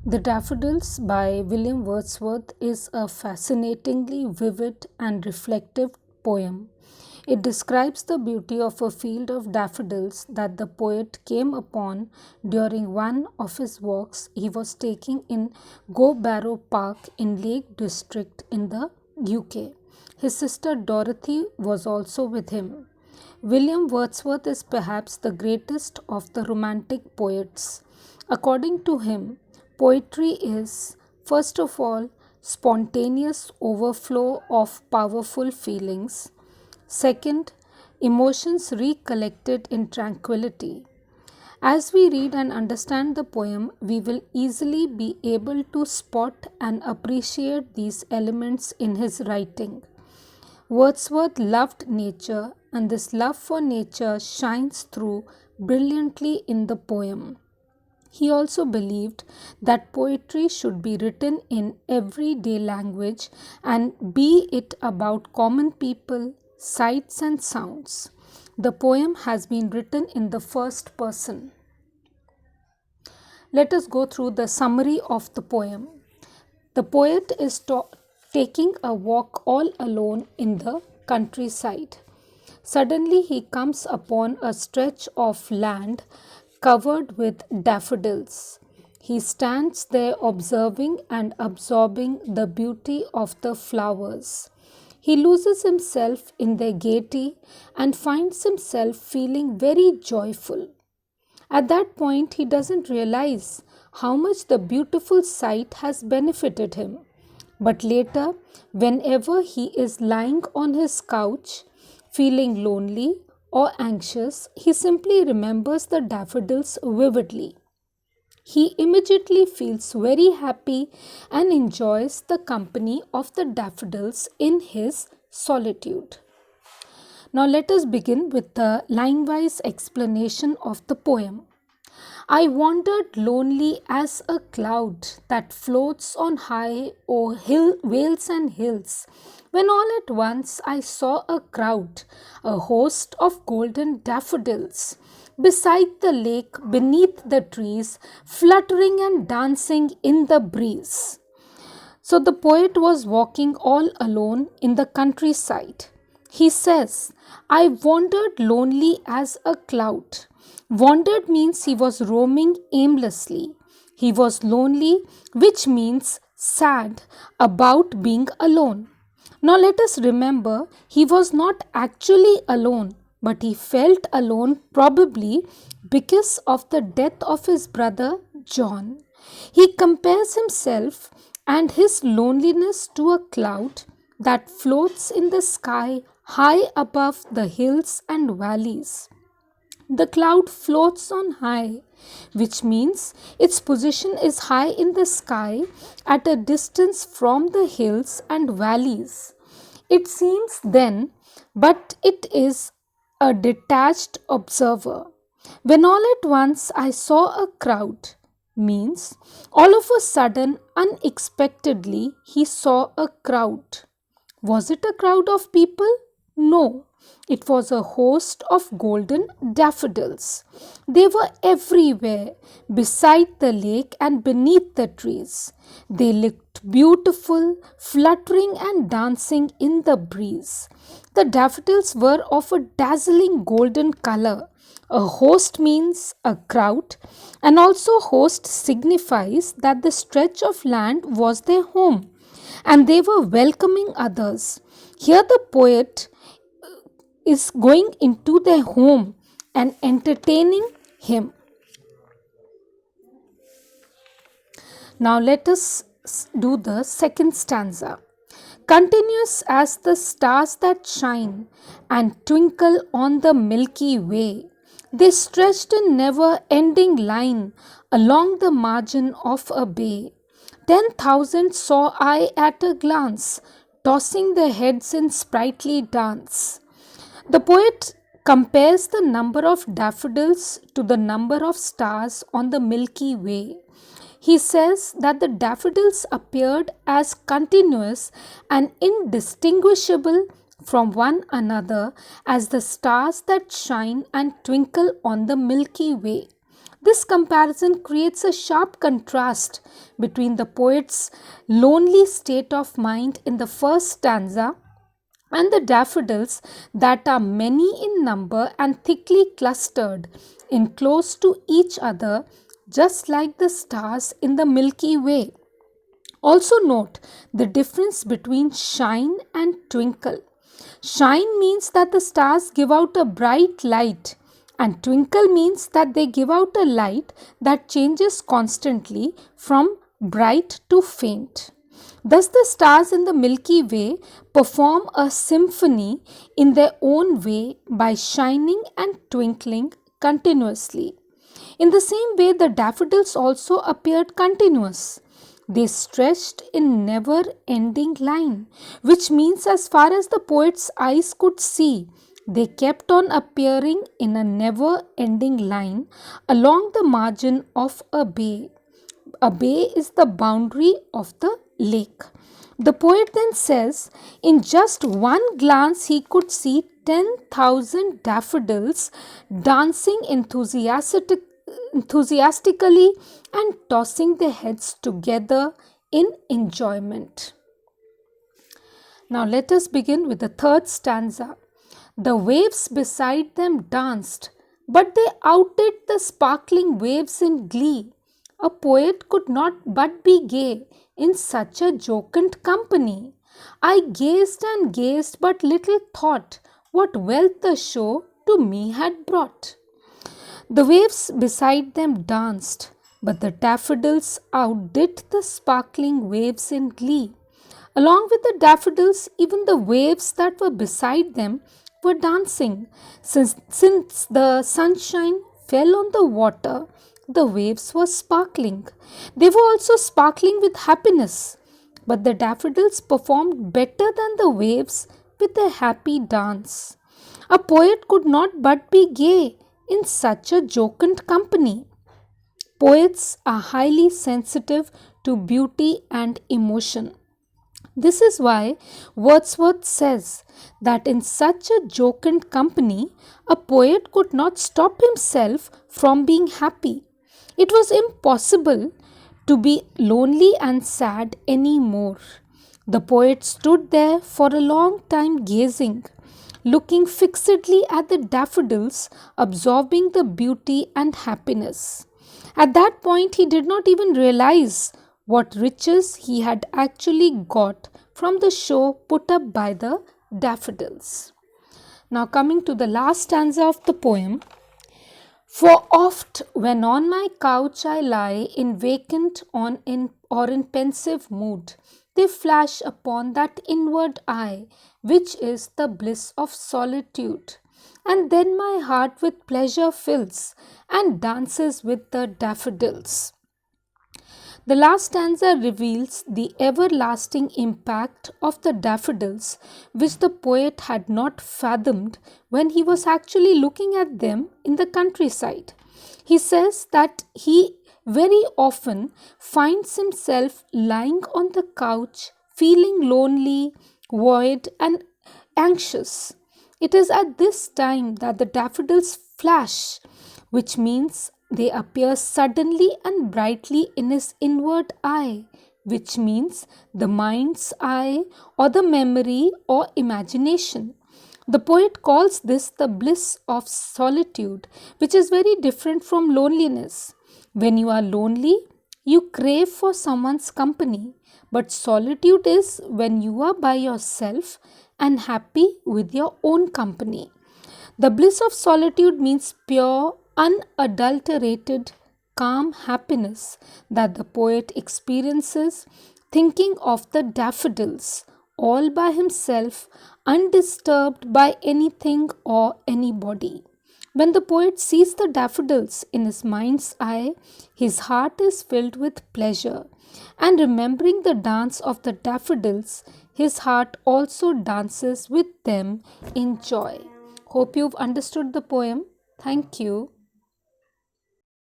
The Daffodils by William Wordsworth is a fascinatingly vivid and reflective poem. It describes the beauty of a field of daffodils that the poet came upon during one of his walks he was taking in Go Barrow Park in Lake District in the UK. His sister Dorothy was also with him. William Wordsworth is perhaps the greatest of the Romantic poets. According to him, poetry is, first of all, spontaneous overflow of powerful feelings. Second, emotions recollected in tranquility. As we read and understand the poem, we will easily be able to spot and appreciate these elements in his writing. Wordsworth loved nature, and this love for nature shines through brilliantly in the poem. He also believed that poetry should be written in everyday language and be it about common people, sights, and sounds. The poem has been written in the first person. Let us go through the summary of the poem. The poet is taking a walk all alone in the countryside. Suddenly, he comes upon a stretch of land covered with daffodils. He stands there observing and absorbing the beauty of the flowers. He loses himself in their gaiety and finds himself feeling very joyful. At that point, he doesn't realize how much the beautiful sight has benefited him. But later, whenever he is lying on his couch, feeling lonely or anxious, he simply remembers the daffodils vividly. He immediately feels very happy and enjoys the company of the daffodils in his solitude. Now, let us begin with the line wise explanation of the poem. I wandered lonely as a cloud that floats on high o'er vales and hills, when all at once I saw a crowd, a host of golden daffodils, beside the lake beneath the trees, fluttering and dancing in the breeze. So the poet was walking all alone in the countryside. He says, I wandered lonely as a cloud. Wandered means he was roaming aimlessly. He was lonely, which means sad about being alone. Now let us remember, he was not actually alone, but he felt alone probably because of the death of his brother John. He compares himself and his loneliness to a cloud that floats in the sky high above the hills and valleys. The cloud floats on high, which means its position is high in the sky at a distance from the hills and valleys. It seems then, but it is a detached observer. When all at once I saw a crowd, means all of a sudden, unexpectedly, he saw a crowd. Was it a crowd of people? No, it was a host of golden daffodils. They were everywhere, beside the lake and beneath the trees. They looked beautiful, fluttering and dancing in the breeze. The daffodils were of a dazzling golden color. A host means a crowd, and also host signifies that the stretch of land was their home and they were welcoming others. Here, the poet is going into their home and entertaining him. Now, let us do the second stanza. Continuous as the stars that shine and twinkle on the Milky Way, they stretched in never ending line along the margin of a bay. 10,000 saw I at a glance, tossing their heads in sprightly dance. The poet compares the number of daffodils to the number of stars on the Milky Way. He says that the daffodils appeared as continuous and indistinguishable from one another as the stars that shine and twinkle on the Milky Way. This comparison creates a sharp contrast between the poet's lonely state of mind in the first stanza and the daffodils that are many in number and thickly clustered in close to each other, just like the stars in the Milky Way. Also note the difference between shine and twinkle. Shine means that the stars give out a bright light, and twinkle means that they give out a light that changes constantly from bright to faint. Thus, the stars in the Milky Way perform a symphony in their own way by shining and twinkling continuously. In the same way, the daffodils also appeared continuous. They stretched in never ending line, which means, as far as the poet's eyes could see, they kept on appearing in a never ending line along the margin of a bay. A bay is the boundary of the lake. The poet then says, in just one glance, he could see 10,000 daffodils dancing enthusiastically and tossing their heads together in enjoyment. Now let us begin with the third stanza. The waves beside them danced, but they outdid the sparkling waves in glee. A poet could not but be gay in such a jocund company. I gazed and gazed, but little thought what wealth the show to me had brought. The waves beside them danced, but the daffodils outdid the sparkling waves in glee. Along with the daffodils, even the waves that were beside them were dancing. Since the sunshine fell on the water, the waves were sparkling. They were also sparkling with happiness. But the daffodils performed better than the waves with their happy dance. A poet could not but be gay in such a jocund company. Poets are highly sensitive to beauty and emotion. This is why Wordsworth says that in such a jocund company, a poet could not stop himself from being happy. It was impossible to be lonely and sad any more. The poet stood there for a long time gazing, looking fixedly at the daffodils, absorbing the beauty and happiness. At that point, he did not even realize what riches he had actually got from the show put up by the daffodils. Now, coming to the last stanza of the poem. For oft when on my couch I lie in vacant or in pensive mood, they flash upon that inward eye, which is the bliss of solitude. And then my heart with pleasure fills and dances with the daffodils. The last stanza reveals the everlasting impact of the daffodils, which the poet had not fathomed when he was actually looking at them in the countryside. He says that he very often finds himself lying on the couch, feeling lonely, void, and anxious. It is at this time that the daffodils flash, which means they appear suddenly and brightly in his inward eye, which means the mind's eye or the memory or imagination. The poet calls this the bliss of solitude, which is very different from loneliness. When you are lonely, you crave for someone's company, but solitude is when you are by yourself and happy with your own company. The bliss of solitude means pure, unadulterated, calm happiness that the poet experiences thinking of the daffodils all by himself, undisturbed by anything or anybody. When the poet sees the daffodils in his mind's eye, his heart is filled with pleasure, and remembering the dance of the daffodils, his heart also dances with them in joy. Hope you've understood the poem. Thank you.